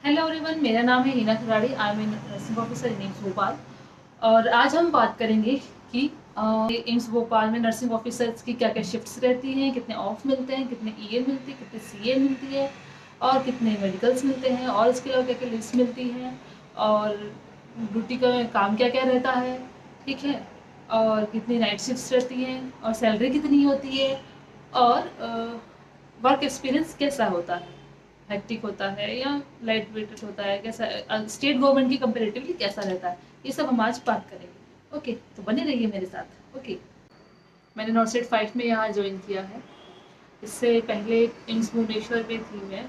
Hello everyone, मेरा नाम है Heena Kharadi. I am nursing officer in AIIMS Bhopal. और आज हम बात करेंगे कि एम्स भोपाल में नर्सिंग ऑफिसर्स की क्या क्या शिफ्ट्स रहती हैं, कितने ऑफ मिलते हैं, कितने ईए मिलती है, कितने सीए मिलती है और कितने मेडिकल्स मिलते हैं और इसके अलावा क्या क्या लिस्ट मिलती हैं और ड्यूटी का काम क्या क्या रहता है, ठीक है। और कितनी नाइट शिफ्ट्स रहती हैं और सैलरी कितनी होती है और वर्क एक्सपीरियंस कैसा होता है, हेक्टिक होता है या लाइट वेटेड होता है, कैसा स्टेट गवर्नमेंट की कंपेरेटिवली कैसा रहता है, ये सब हम आज बात करेंगे। ओके, तो बने रहिए मेरे साथ। ओके, मैंने नॉर्सेट 5 में यहाँ ज्वाइन किया है। इससे पहले एम्स भुवनेश्वर में थी मैं।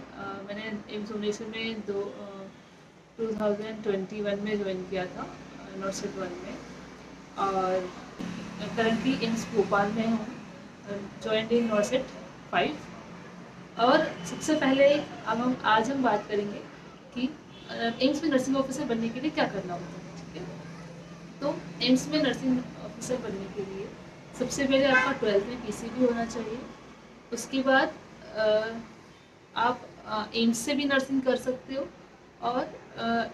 मैंने एम्स भुवनेश्वर में 2021 में ज्वाइन किया था, नॉर्सेट 1 में। और करंटली एम्स भोपाल में हूँ, ज्वाइन इन नॉर्सेट 5। और सबसे पहले अब आज हम बात करेंगे कि एम्स में नर्सिंग ऑफिसर बनने के लिए क्या करना होता है, ठीक है। तो एम्स में नर्सिंग ऑफिसर बनने के लिए सबसे पहले आपका 12th में पीसीबी होना चाहिए। उसके बाद आप एम्स से भी नर्सिंग कर सकते हो और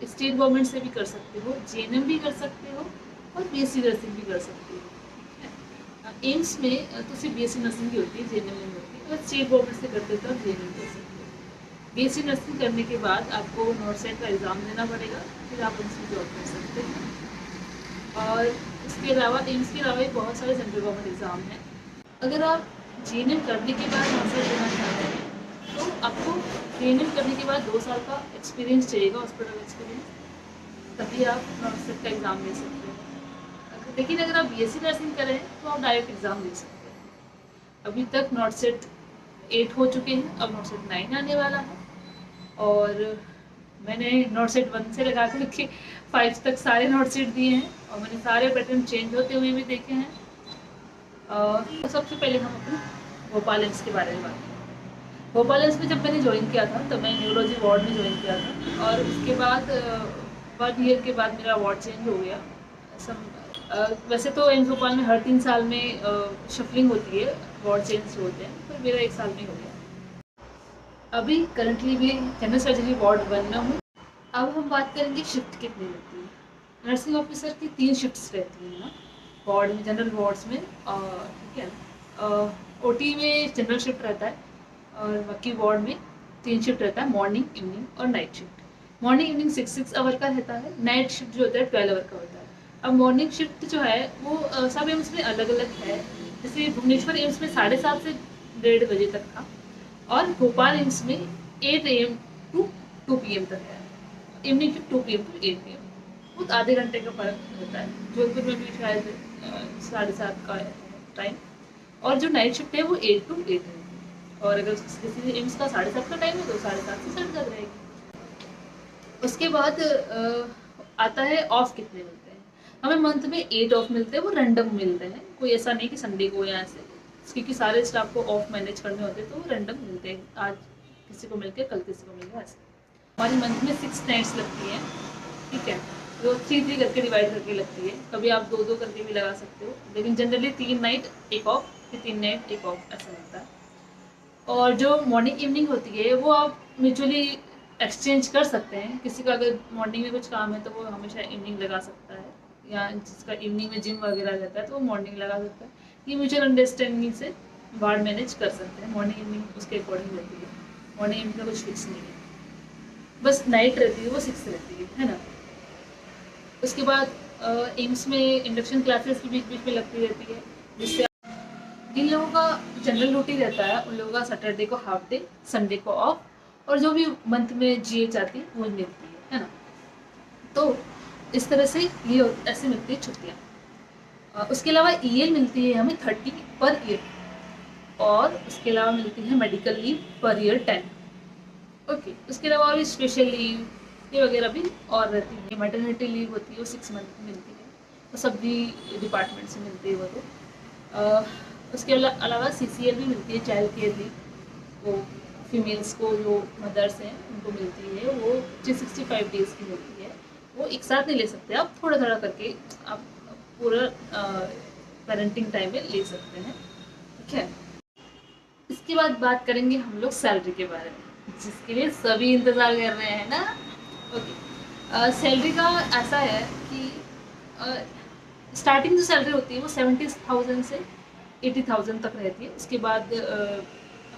स्टेट गवर्नमेंट से भी कर सकते हो, जेएनएम भी कर सकते हो और बीएससी नर्सिंग भी कर सकते हो, ठीक है। एम्स में तो सिर्फ बीएससी नर्सिंग ही होती है, जेएनएम नहीं होती। अगर स्टेट गवर्नमेंट से करते हो तो आप जेएनएम कर सकते हो। बीएससी नर्सिंग करने के बाद आपको नॉर्सेट का एग्ज़ाम देना पड़ेगा, फिर आप उनसे जॉब कर सकते हैं। और इसके अलावा एम्स के अलावा भी बहुत सारे सेंट्रल गवर्नमेंट एग्ज़ाम हैं। अगर आप जेएनएम करने के बाद नॉर्सेट देना चाहते हैं तो आपको जेएनएम करने के बाद 2 साल का एक्सपीरियंस चाहिएगा, हॉस्पिटल एक्सपीरियंस, तभी आप नॉर्सेट का एग्ज़ाम दे सकते हैं। लेकिन अगर आप बीएससी नर्सिंग करें तो आप डायरेक्ट एग्ज़ाम दे सकते हैं। अभी तक नॉर्सेट 8 हो चुके हैं, अब नॉर्सेट 9 आने वाला है। और मैंने नॉर्सेट 1 से लगा के 5 तक सारे नॉर्सेट दिए हैं और मैंने सारे पैटर्न चेंज होते हुए भी देखे हैं। तो सबसे पहले हम अपने भोपाल एम्स के बारे में बात करें। भोपाल एम्स में जब मैंने ज्वाइन किया था तब मैंने न्यूरोलॉजी वार्ड में ज्वाइन किया था और उसके बाद 1 ईयर के बाद मेरा वार्ड चेंज हो गया। वैसे तो एम्स भोपाल में हर 3 साल में शफलिंग होती है, वार्ड चेंज होते हैं, पर मेरा 1 साल में हो गया। अभी करंटली भी जनरल सर्जरी वार्ड 1 में हूँ। अब हम बात करेंगे शिफ्ट कितनी लगती है। नर्सिंग ऑफिसर की 3 शिफ्ट्स रहती हैं ना, वार्ड में, जनरल वार्ड्स में, ठीक है। ओटी में जनरल शिफ्ट रहता है और बाकी वार्ड में 3 शिफ्ट रहता है, मॉर्निंग, इवनिंग और night shift. Morning evening 6 hour का रहता है, नाइट शिफ्ट जो होता है 12 आवर का होता है। अब मॉर्निंग शिफ्ट जो है वो सब एम्स में अलग अलग है। जैसे भुवनेश्वर एम्स में 7:30 से 1:30 बजे तक था और भोपाल एम्स में 8 AM टू 2 PM तक है। Evening shift 2 PM to 8 PM, बहुत आधे घंटे का फर्क होता है। जोधपुर में भी शायद 7:30 का टाइम। और जो नाइट शिफ्ट है वो 8 to 8 है। और अगर किसी एम्स का 7:30 का टाइम है तो 7:30 से 7:30 रहेगी। उसके बाद आता है ऑफ कितने मिलते हैं। हमें मंथ में 8 ऑफ मिलते हैं, वो रैंडम मिलते हैं, कोई ऐसा नहीं कि संडे को या ऐसे, क्योंकि सारे स्टाफ को ऑफ मैनेज करने होते हैं तो वो रैंडम मिलते हैं, आज किसी को मिलके कल किसी को मिल गया ऐसे। हमारी मंथ में 6 नाइट्स लगती हैं, ठीक है। जो 3-3 करके डिवाइड करके लगती है, कभी आप 2-2 करके भी लगा सकते हो, लेकिन जनरली 3 नाइट 1 ऑफ, फिर 3 नाइट 1 ऑफ ऐसा लगता है। और जो मॉर्निंग इवनिंग होती है वो आप म्यूचुअली एक्सचेंज कर सकते हैं। किसी का अगर मॉर्निंग में कुछ काम है तो वो हमेशा इवनिंग लगा सकता है, या जिसका इवनिंग में जिम वगैरह रहता है तो वो मॉर्निंग लगा सकता है। ये म्यूचुअल अंडरस्टैंडिंग से वार्ड मैनेज कर सकते हैं। मॉर्निंग इवनिंग उसके अकॉर्डिंग रहती है, मॉर्निंग इवनिंग का कुछ फिक्स नहीं है, बस नाइट रहती है वो 6 रहती है ना। उसके बाद एम्स में इंडक्शन क्लासेस भी बीच बीच में लगती रहती है, जिससे जिन लोगों का जनरल ड्यूटी रहता है उन लोगों का सैटरडे को हाफ डे, संडे को ऑफ, और जो भी मंथ में जीएच आती है वो मिलती है ना। तो इस तरह से ये ऐसे मिलती है छुट्टियाँ। उसके अलावा ईएल मिलती है हमें 30 पर ईयर, और उसके अलावा मिलती है medical leave per year 10। Okay, उसके अलावा और स्पेशल लीव ये वगैरह भी और रहती है। मैटरनिटी लीव होती है वो 6 मंथ की मिलती है, तो सभी डिपार्टमेंट से मिलती है वो तो। उसके अलावा सीसीएल भी मिलती है, चाइल्ड केयर लीव, वो फीमेल्स को जो मदर्स हैं उनको मिलती है, वो 365 डेज़ की मिलती है। वो एक साथ नहीं ले सकते, आप थोड़ा थोड़ा करके आप पूरा पेरेंटिंग टाइम में ले सकते हैं, ठीक है। इसके बाद बात करेंगे हम लोग सैलरी के बारे में, जिसके लिए सभी इंतज़ार कर रहे हैं ना। ओके, सैलरी का ऐसा है कि स्टार्टिंग जो सैलरी होती है वो 70,000 से 80,000 तक रहती है। उसके बाद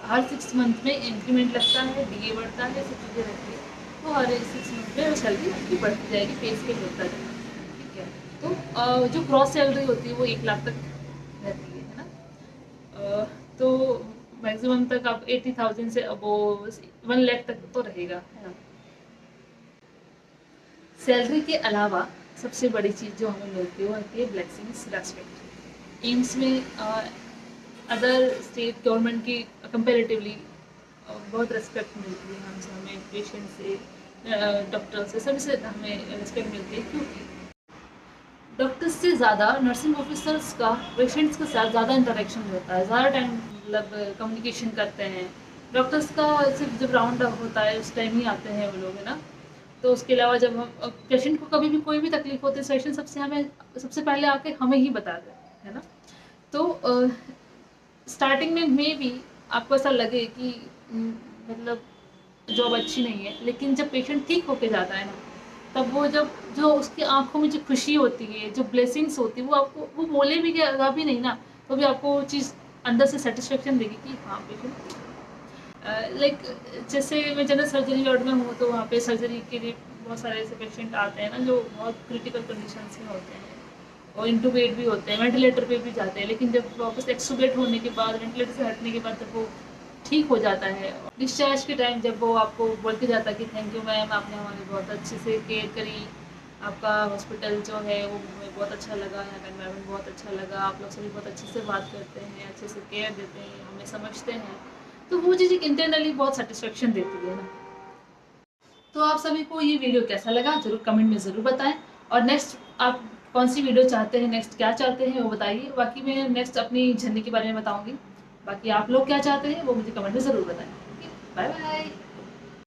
हर 6 मंथ में इंक्रीमेंट लगता है, डीए बढ़ता है, सब चीज़ें रहती है। तो हर 6 मंथ में वो सैलरी आपकी बढ़ती जाएगी, पे स्केल होता जाएगा, ठीक है। तो जो ग्रॉस सैलरी होती है वो 1 लाख तक रहती है ना। तो मैक्सिमम तक आप 80,000 से अबोव 1 लाख तक तो रहेगा, है ना। सैलरी के अलावा सबसे बड़ी चीज़ जो हमें मिलती है वो होती है ब्लेसिंग्स, रेस्पेक्ट। एम्स में अदर स्टेट गवर्नमेंट की कंपेरेटिवली बहुत रेस्पेक्ट मिलती है हमसे, हमें पेशेंट से, डॉक्टर से, सभी से हमें रेस्पेक्ट मिलती है, क्योंकि डॉक्टर्स से ज़्यादा नर्सिंग ऑफिसर्स का पेशेंट्स के साथ ज़्यादा इंटरेक्शन होता है, ज़्यादा टाइम मतलब कम्युनिकेशन करते हैं। डॉक्टर्स का सिर्फ जब राउंड अप होता है उस टाइम ही आते हैं वो लोग, है ना। तो उसके अलावा जब हम पेशेंट को कभी भी कोई भी तकलीफ होती है, पेशेंट सबसे पहले आके हमें ही बताते हैं, है ना। तो स्टार्टिंग में भी आपको ऐसा लगे कि मतलब जॉब अच्छी नहीं है, लेकिन जब पेशेंट ठीक होके जाता है ना, तब वो जब जो उसकी आंखों में जो खुशी होती है, जो ब्लेसिंग्स होती है, वो आपको वो बोले भी क्या भी नहीं ना, तो भी आपको वो चीज़ अंदर से सेटिस्फेक्शन देगी कि हाँ पेशेंट लाइक जैसे मैं जनरल सर्जरी वार्ड में हूँ, तो वहाँ पे सर्जरी के लिए बहुत सारे ऐसे पेशेंट आते हैं ना जो बहुत क्रिटिकल कंडीशंस में होते हैं और इंटूबेट भी होते हैं, वेंटिलेटर पे भी जाते हैं, लेकिन जब वापस एक्सुबेट होने के बाद, वेंटिलेटर से हटने के बाद जब वो ठीक हो जाता है, डिस्चार्ज के टाइम जब वो आपको बोल के जाता है कि थैंक यू मैम, आपने हमारी बहुत अच्छे से केयर करी, आपका हॉस्पिटल जो है वो हमें बहुत अच्छा लगा, यहाँ का एनवायरनमेंट बहुत अच्छा लगा, आप लोग सभी बहुत अच्छे से बात करते हैं, अच्छे से केयर देते हैं, हमें समझते हैं, तो वो चीज़ इंटरनली बहुत सेटिस्फेक्शन देती है ना। तो आप सभी को ये वीडियो कैसा लगा ज़रूर कमेंट में ज़रूर बताएं, और नेक्स्ट आप कौन सी वीडियो चाहते हैं, नेक्स्ट क्या चाहते हैं वो बताइए। बाकी मैं नेक्स्ट अपनी जर्नी के बारे में बताऊंगी, बाकी आप लोग क्या चाहते हैं वो मुझे कमेंट में ज़रूर बताएं। Bye bye.